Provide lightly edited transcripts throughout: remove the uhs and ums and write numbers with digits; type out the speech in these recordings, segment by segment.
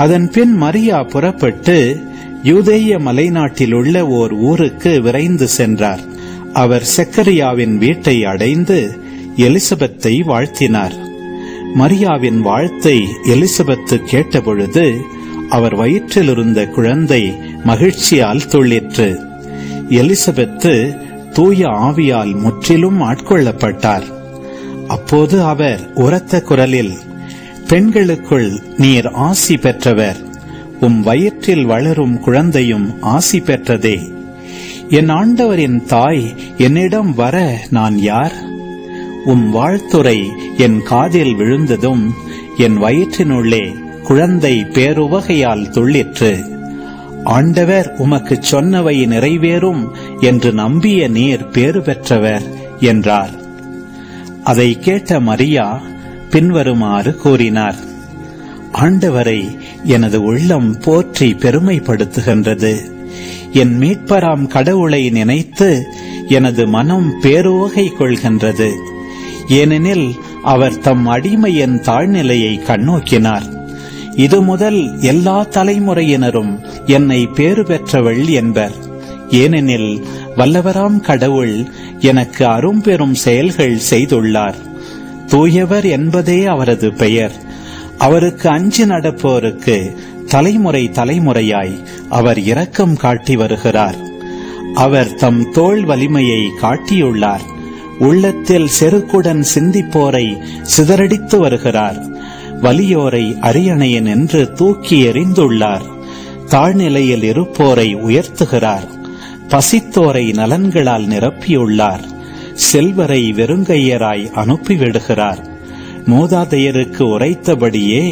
அதன் பின் மரியா புறப்பட்டு யூதேய மலைநாட்டில் உள்ள ஓர் ஊருக்கு விரைந்து சென்றார். அவர் செக்கரியாவின் வீட்டை அடைந்து எலிசபெத்தை வாழ்த்தினார். மரியாவின் வாழ்த்தை எலிசபெத்து கேட்டபொழுது அவர் வயிற்றில் இருந்த குழந்தை மகிழ்ச்சியால் துள்ளிற்று. எலிசபெத்து தூய ஆவியால் முற்றிலும் ஆட்கொள்ளப்பட்டார். அப்போது அவர் உரத்த குரலில், பெண்களுக்குள் நீர் ஆசி பெற்றவர், உம் வயிற்றில் வளரும் குழந்தையும் ஆசி பெற்றதே. என் ஆண்டவரின் தாய் என்னிடம் வர நான் யார்? உம் வாழ்த்துரை என் காதில் விழுந்ததும் என் வயிற்றினுள்ளே குழந்தை பேருவகையால் துள்ளிற்று. ஆண்டவர் உமக்கு சொன்னவை நிறைவேறும் என்று நம்பிய நீர் பேறு பெற்றவர் என்றார். அதை கேட்ட மரியா பின்வருமாறு கூறினார்: ஆண்டவரை எனது உள்ளம் போற்றி பெருமைப்படுத்துகின்றது. என் மீட்பராம் கடவுளை நினைத்து எனது மனம் பேருவகை கொள்கின்றது. ஏனெனில் அவர் தம் அடிமையின் தாழ்நிலையை கண்ணோக்கினார். இது முதல் எல்லா தலைமுறையினரும் என்னை பேறு பெற்றவள் என்பர். ஏனெனில் வல்லவராம் கடவுள் எனக்கு அரும்பெரும் செயல்கள் செய்துள்ளார். தூயவர் என்பதே அவரது பெயர். அவருக்கு அஞ்சி நடப்போருக்கு தலைமுறை தலைமுறையாய் அவர் இரக்கம் காட்டி வருகிறார். அவர் தம் தோள் வலிமையை காட்டியுள்ளார். உள்ளத்தில் செருக்குடன் சிந்திப்போரை சிதறடித்து வருகிறார். வலியோரை அரியணையின் என்று தூக்கி எறிந்துள்ளார். தாழ்நிலையில் இருப்போரை உயர்த்துகிறார். பசித்தோரை நலன்களால் நிரப்பியுள்ளார். செல்வரை வெறுங்கையராய் அனுப்பிவிடுகிறார். மூதாதையருக்கு உரைத்தபடியே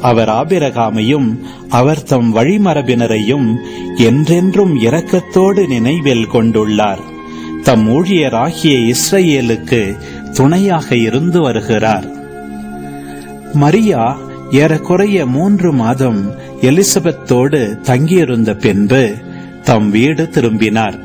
அவர் ஆபிரகாமையும் அவர் தம் வழிமரபினரையும் என்றென்றும் இரக்கத்தோடு நினைவில் கொண்டுள்ளார். தம் ஊழியராகிய இஸ்ரவேலுக்கு துணையாக இருந்து வருகிறார். மரியா ஏறக்குறைய 3 மாதம் எலிசபெத்தோடு தங்கியிருந்த பின்பு தம் வீடு திரும்பினார்.